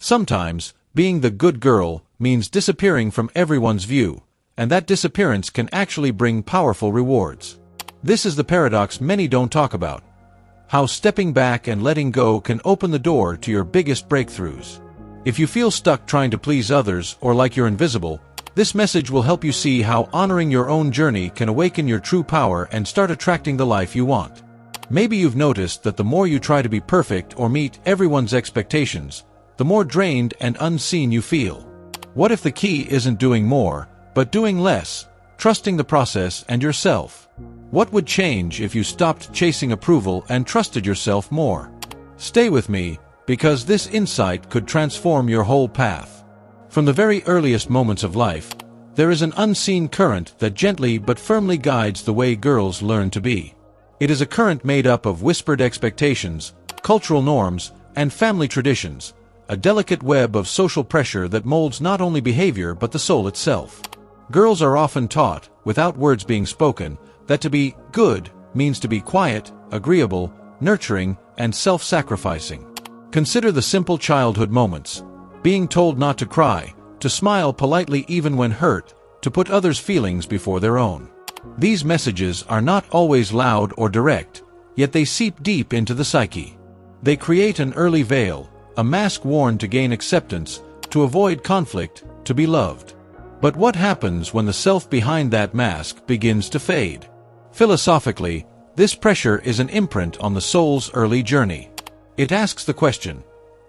Sometimes, being the good girl means disappearing from everyone's view, and that disappearance can actually bring powerful rewards. This is the paradox many don't talk about. How stepping back and letting go can open the door to your biggest breakthroughs. If you feel stuck trying to please others or like you're invisible, this message will help you see how honoring your own journey can awaken your true power and start attracting the life you want. Maybe you've noticed that the more you try to be perfect or meet everyone's expectations, the more drained and unseen you feel. What if the key isn't doing more, but doing less, trusting the process and yourself? What would change if you stopped chasing approval and trusted yourself more? Stay with me, because this insight could transform your whole path. From the very earliest moments of life, there is an unseen current that gently but firmly guides the way girls learn to be. It is a current made up of whispered expectations, cultural norms, and family traditions, a delicate web of social pressure that molds not only behavior but the soul itself. Girls are often taught, without words being spoken, that to be good means to be quiet, agreeable, nurturing, and self-sacrificing. Consider the simple childhood moments. Being told not to cry, to smile politely even when hurt, to put others' feelings before their own. These messages are not always loud or direct, yet they seep deep into the psyche. They create an early veil, a mask worn to gain acceptance, to avoid conflict, to be loved. But what happens when the self behind that mask begins to fade? Philosophically, this pressure is an imprint on the soul's early journey. It asks the question,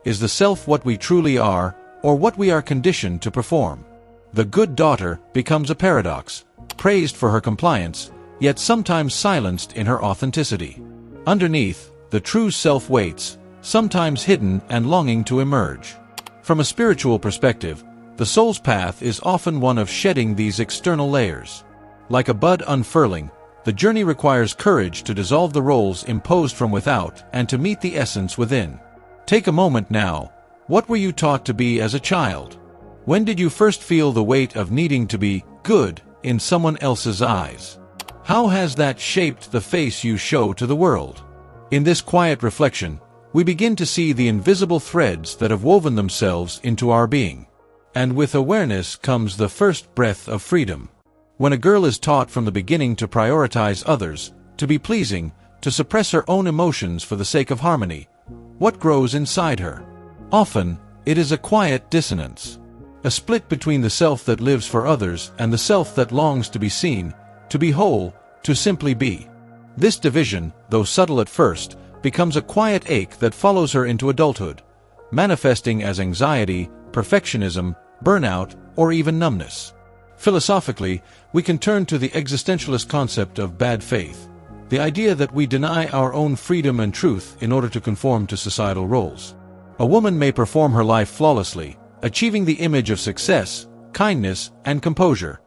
is the self what we truly are, or what we are conditioned to perform? The good daughter becomes a paradox, praised for her compliance, yet sometimes silenced in her authenticity. Underneath, the true self waits, sometimes hidden and longing to emerge. From a spiritual perspective, the soul's path is often one of shedding these external layers. Like a bud unfurling, the journey requires courage to dissolve the roles imposed from without and to meet the essence within. Take a moment now. What were you taught to be as a child? When did you first feel the weight of needing to be good in someone else's eyes? How has that shaped the face you show to the world? In this quiet reflection, we begin to see the invisible threads that have woven themselves into our being. And with awareness comes the first breath of freedom. When a girl is taught from the beginning to prioritize others, to be pleasing, to suppress her own emotions for the sake of harmony, what grows inside her? Often, it is a quiet dissonance. A split between the self that lives for others and the self that longs to be seen, to be whole, to simply be. This division, though subtle at first, becomes a quiet ache that follows her into adulthood, manifesting as anxiety, perfectionism, burnout, or even numbness. Philosophically, we can turn to the existentialist concept of bad faith, the idea that we deny our own freedom and truth in order to conform to societal roles. A woman may perform her life flawlessly, achieving the image of success, kindness, and composure,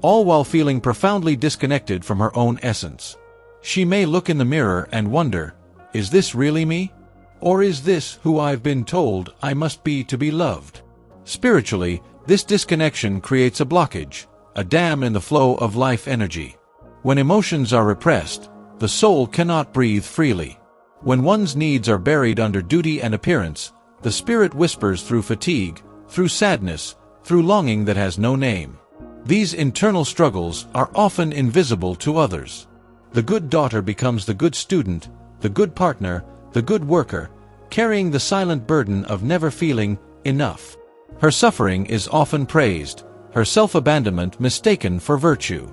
all while feeling profoundly disconnected from her own essence. She may look in the mirror and wonder, is this really me? Or is this who I've been told I must be to be loved? Spiritually, this disconnection creates a blockage, a dam in the flow of life energy. When emotions are repressed, the soul cannot breathe freely. When one's needs are buried under duty and appearance, the spirit whispers through fatigue, through sadness, through longing that has no name. These internal struggles are often invisible to others. The good daughter becomes the good student, the good partner, the good worker, carrying the silent burden of never feeling enough. Her suffering is often praised, her self-abandonment mistaken for virtue.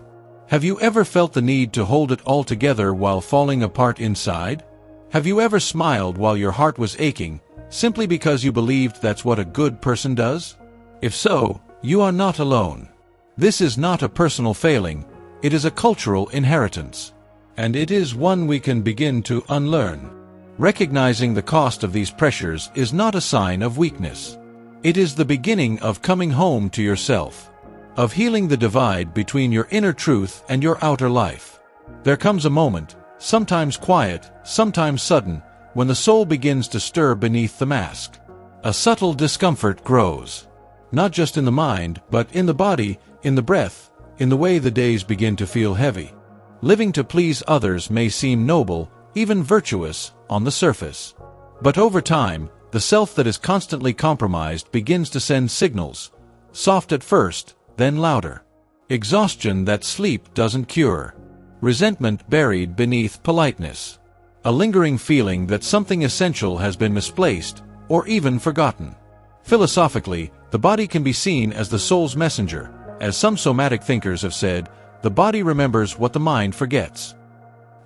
Have you ever felt the need to hold it all together while falling apart inside? Have you ever smiled while your heart was aching, simply because you believed that's what a good person does? If so, you are not alone. This is not a personal failing, it is a cultural inheritance. And it is one we can begin to unlearn. Recognizing the cost of these pressures is not a sign of weakness. It is the beginning of coming home to yourself, of healing the divide between your inner truth and your outer life. There comes a moment, sometimes quiet, sometimes sudden, when the soul begins to stir beneath the mask. A subtle discomfort grows, not just in the mind, but in the body, in the breath, in the way the days begin to feel heavy. Living to please others may seem noble, even virtuous, on the surface. But over time, The self that is constantly compromised begins to send signals, soft at first, then louder. Exhaustion that sleep doesn't cure. Resentment buried beneath politeness. A lingering feeling that something essential has been misplaced, or even forgotten. Philosophically, the body can be seen as the soul's messenger. As some somatic thinkers have said, the body remembers what the mind forgets.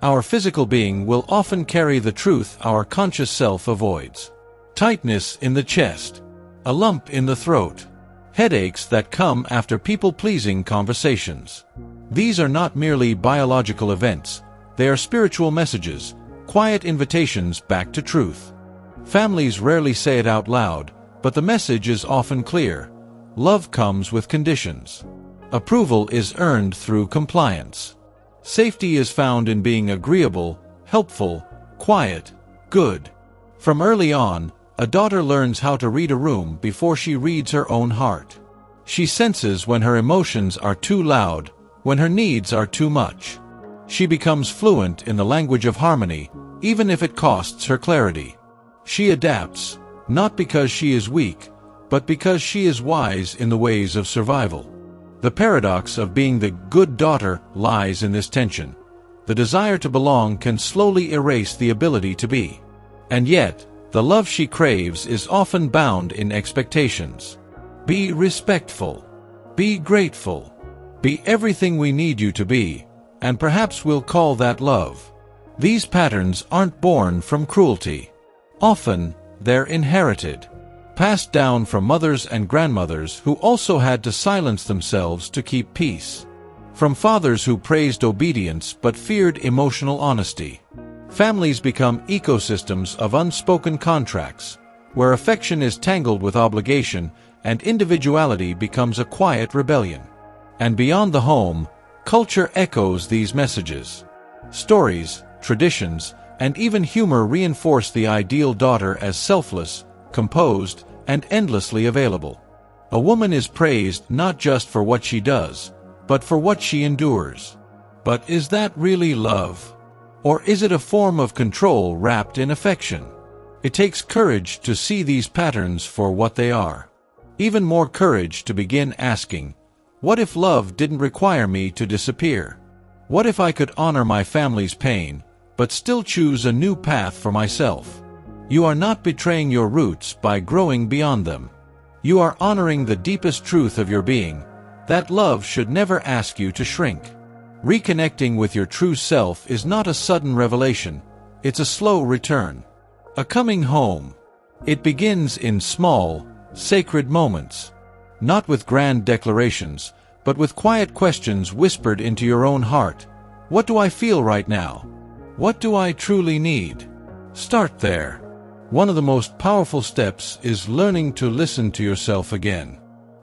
Our physical being will often carry the truth our conscious self avoids. Tightness in the chest. A lump in the throat. Headaches that come after people-pleasing conversations. These are not merely biological events. They are spiritual messages, quiet invitations back to truth. Families rarely say it out loud, but the message is often clear. Love comes with conditions. Approval is earned through compliance. Safety is found in being agreeable, helpful, quiet, good. From early on, a daughter learns how to read a room before she reads her own heart. She senses when her emotions are too loud, when her needs are too much. She becomes fluent in the language of harmony, even if it costs her clarity. She adapts, not because she is weak, but because she is wise in the ways of survival. The paradox of being the good daughter lies in this tension. The desire to belong can slowly erase the ability to be. And yet, the love she craves is often bound in expectations. Be respectful. Be grateful. Be everything we need you to be, and perhaps we'll call that love. These patterns aren't born from cruelty. Often, they're inherited. Passed down from mothers and grandmothers who also had to silence themselves to keep peace. From fathers who praised obedience but feared emotional honesty. Families become ecosystems of unspoken contracts, where affection is tangled with obligation and individuality becomes a quiet rebellion. And beyond the home, culture echoes these messages. Stories, traditions, and even humor reinforce the ideal daughter as selfless, composed, and endlessly available. A woman is praised not just for what she does, but for what she endures. But is that really love? Or is it a form of control wrapped in affection? It takes courage to see these patterns for what they are. Even more courage to begin asking, what if love didn't require me to disappear? What if I could honor my family's pain, but still choose a new path for myself? You are not betraying your roots by growing beyond them. You are honoring the deepest truth of your being, that love should never ask you to shrink. Reconnecting with your true self is not a sudden revelation, it's a slow return. A coming home. It begins in small, sacred moments. Not with grand declarations, but with quiet questions whispered into your own heart. What do I feel right now? What do I truly need? Start there. One of the most powerful steps is learning to listen to yourself again.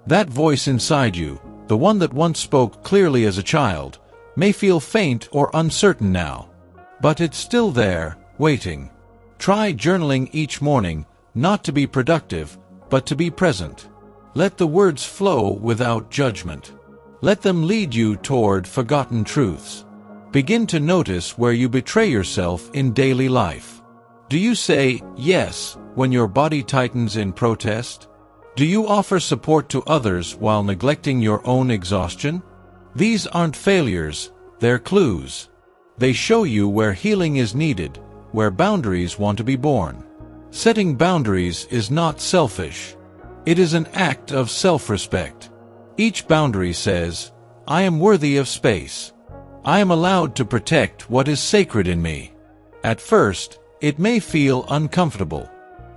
That voice inside you, the one that once spoke clearly as a child, may feel faint or uncertain now. But it's still there, waiting. Try journaling each morning, not to be productive, but to be present. Let the words flow without judgment. Let them lead you toward forgotten truths. Begin to notice where you betray yourself in daily life. Do you say yes when your body tightens in protest? Do you offer support to others while neglecting your own exhaustion? These aren't failures, they're clues. They show you where healing is needed, where boundaries want to be born. Setting boundaries is not selfish. It is an act of self-respect. Each boundary says, I am worthy of space. I am allowed to protect what is sacred in me. At first, it may feel uncomfortable.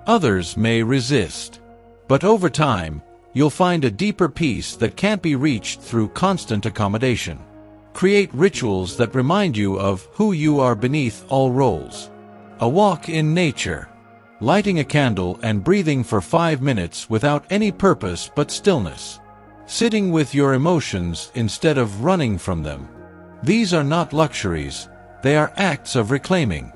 Others may resist. But over time, you'll find a deeper peace that can't be reached through constant accommodation. Create rituals that remind you of who you are beneath all roles. A walk in nature. Lighting a candle and breathing for 5 minutes without any purpose but stillness. Sitting with your emotions instead of running from them. These are not luxuries, they are acts of reclaiming.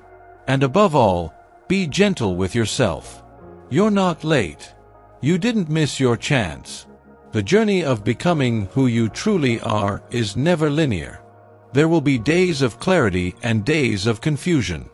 And above all, be gentle with yourself. You're not late. You didn't miss your chance. The journey of becoming who you truly are is never linear. There will be days of clarity and days of confusion.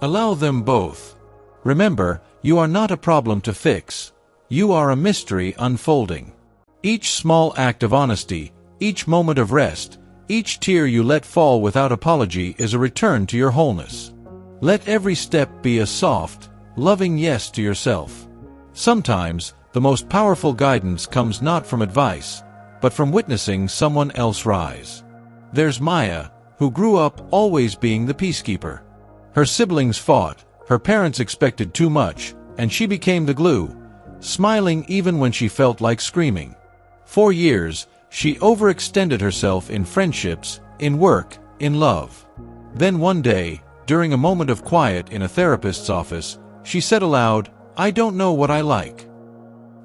Allow them both. Remember, you are not a problem to fix. You are a mystery unfolding. Each small act of honesty, each moment of rest, each tear you let fall without apology is a return to your wholeness. Let every step be a soft, loving yes to yourself. Sometimes, the most powerful guidance comes not from advice, but from witnessing someone else rise. There's Maya, who grew up always being the peacekeeper. Her siblings fought, her parents expected too much, and she became the glue, smiling even when she felt like screaming. For years, she overextended herself in friendships, in work, in love. Then one day, during a moment of quiet in a therapist's office, she said aloud, "I don't know what I like."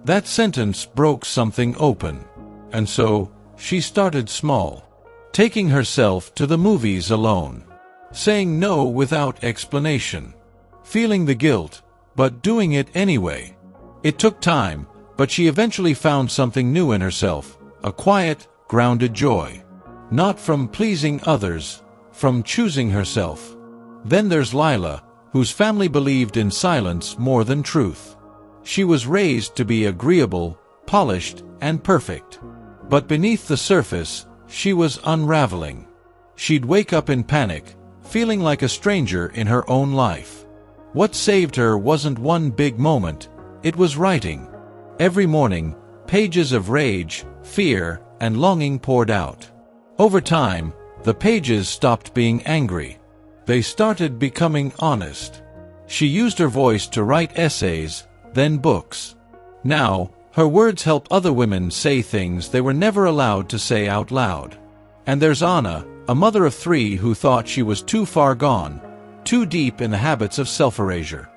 That sentence broke something open. And so, she started small. Taking herself to the movies alone. Saying no without explanation. Feeling the guilt, but doing it anyway. It took time, but she eventually found something new in herself, a quiet, grounded joy. Not from pleasing others, from choosing herself. Then there's Lila, whose family believed in silence more than truth. She was raised to be agreeable, polished, and perfect. But beneath the surface, she was unraveling. She'd wake up in panic, feeling like a stranger in her own life. What saved her wasn't one big moment, it was writing. Every morning, pages of rage, fear, and longing poured out. Over time, the pages stopped being angry. They started becoming honest. She used her voice to write essays, then books. Now, her words help other women say things they were never allowed to say out loud. And there's Anna, a mother of 3 who thought she was too far gone, too deep in the habits of self-erasure.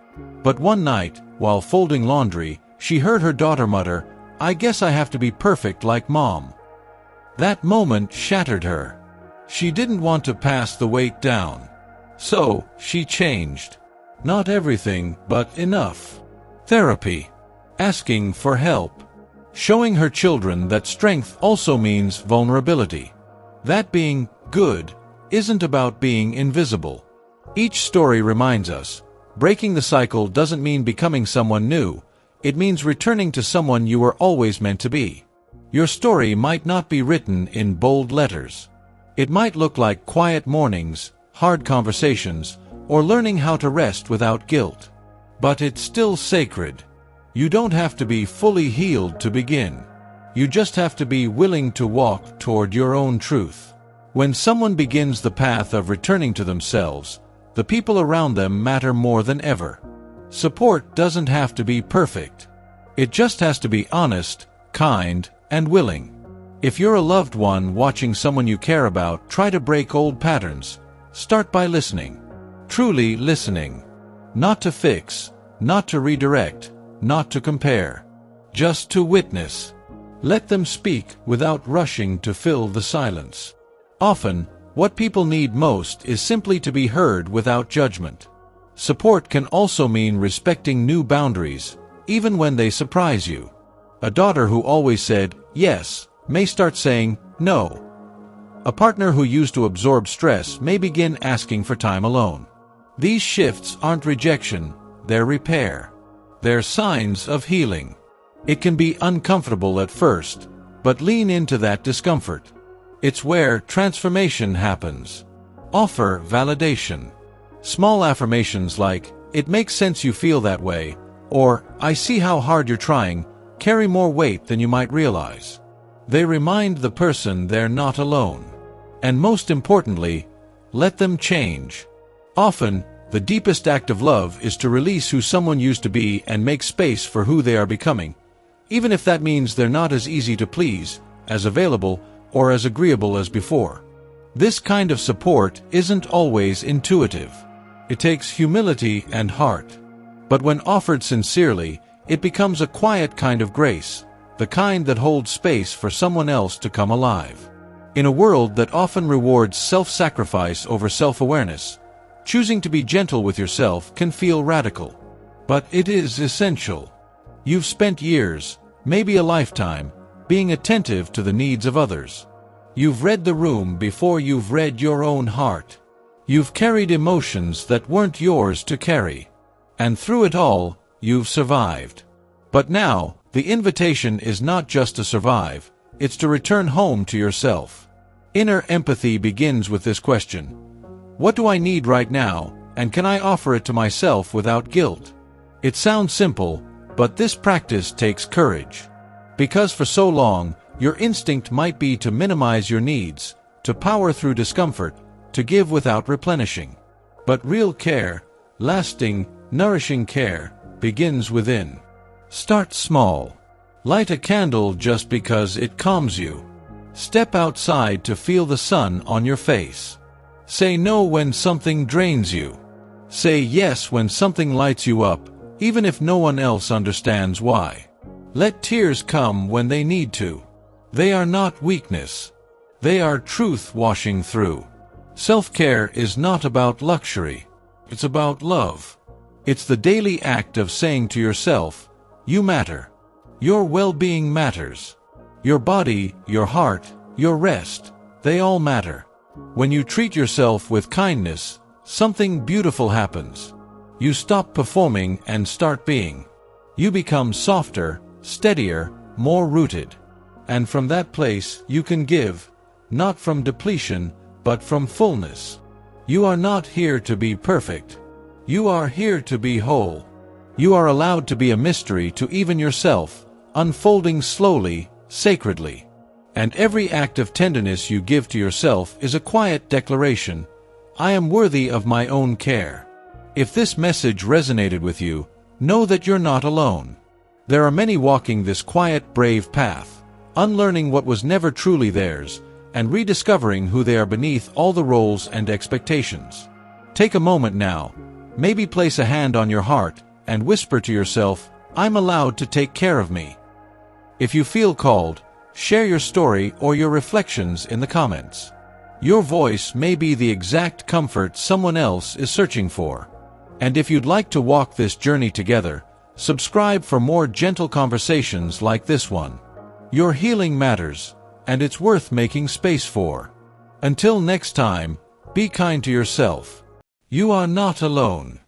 But one night, while folding laundry, she heard her daughter mutter, "I guess I have to be perfect like Mom." That moment shattered her. She didn't want to pass the weight down. So, she changed. Not everything, but enough. Therapy. Asking for help. Showing her children that strength also means vulnerability. That being good isn't about being invisible. Each story reminds us, breaking the cycle doesn't mean becoming someone new, it means returning to someone you were always meant to be. Your story might not be written in bold letters. It might look like quiet mornings, hard conversations, or learning how to rest without guilt. But it's still sacred. You don't have to be fully healed to begin. You just have to be willing to walk toward your own truth. When someone begins the path of returning to themselves, the people around them matter more than ever. Support doesn't have to be perfect. It just has to be honest, kind, and willing. If you're a loved one watching someone you care about try to break old patterns, start by listening. Truly listening. Not to fix, not to redirect, not to compare. Just to witness. Let them speak without rushing to fill the silence. Often, what people need most is simply to be heard without judgment. Support can also mean respecting new boundaries, even when they surprise you. A daughter who always said, yes, may start saying, no. A partner who used to absorb stress may begin asking for time alone. These shifts aren't rejection, they're repair. They're signs of healing. It can be uncomfortable at first, but lean into that discomfort. It's where transformation happens. Offer validation. Small affirmations like, "It makes sense you feel that way," or "I see how hard you're trying," carry more weight than you might realize. They remind the person they're not alone. And most importantly, let them change. Often, the deepest act of love is to release who someone used to be and make space for who they are becoming, even if that means they're not as easy to please, as available, or as agreeable as before. This kind of support isn't always intuitive. It takes humility and heart. But when offered sincerely, it becomes a quiet kind of grace, the kind that holds space for someone else to come alive. In a world that often rewards self-sacrifice over self-awareness, choosing to be gentle with yourself can feel radical. But it is essential. You've spent years, maybe a lifetime, being attentive to the needs of others. You've read the room before you've read your own heart. You've carried emotions that weren't yours to carry. And through it all, you've survived. But now, the invitation is not just to survive, it's to return home to yourself. Inner empathy begins with this question: what do I need right now, and can I offer it to myself without guilt? It sounds simple, but this practice takes courage. Because for so long, your instinct might be to minimize your needs, to power through discomfort, to give without replenishing. But real care, lasting, nourishing care, begins within. Start small. Light a candle just because it calms you. Step outside to feel the sun on your face. Say no when something drains you. Say yes when something lights you up, even if no one else understands why. Let tears come when they need to. They are not weakness. They are truth washing through. Self-care is not about luxury. It's about love. It's the daily act of saying to yourself, you matter. Your well-being matters. Your body, your heart, your rest, they all matter. When you treat yourself with kindness, something beautiful happens. You stop performing and start being. You become softer, steadier, more rooted. And from that place you can give, not from depletion, but from fullness. You are not here to be perfect. You are here to be whole. You are allowed to be a mystery to even yourself, unfolding slowly, sacredly. And every act of tenderness you give to yourself is a quiet declaration: I am worthy of my own care. If this message resonated with you, know that you're not alone. There are many walking this quiet, brave path, unlearning what was never truly theirs, and rediscovering who they are beneath all the roles and expectations. Take a moment now, maybe place a hand on your heart, and whisper to yourself, I'm allowed to take care of me. If you feel called, share your story or your reflections in the comments. Your voice may be the exact comfort someone else is searching for. And if you'd like to walk this journey together, subscribe for more gentle conversations like this one. Your healing matters, and it's worth making space for. Until next time, be kind to yourself. You are not alone.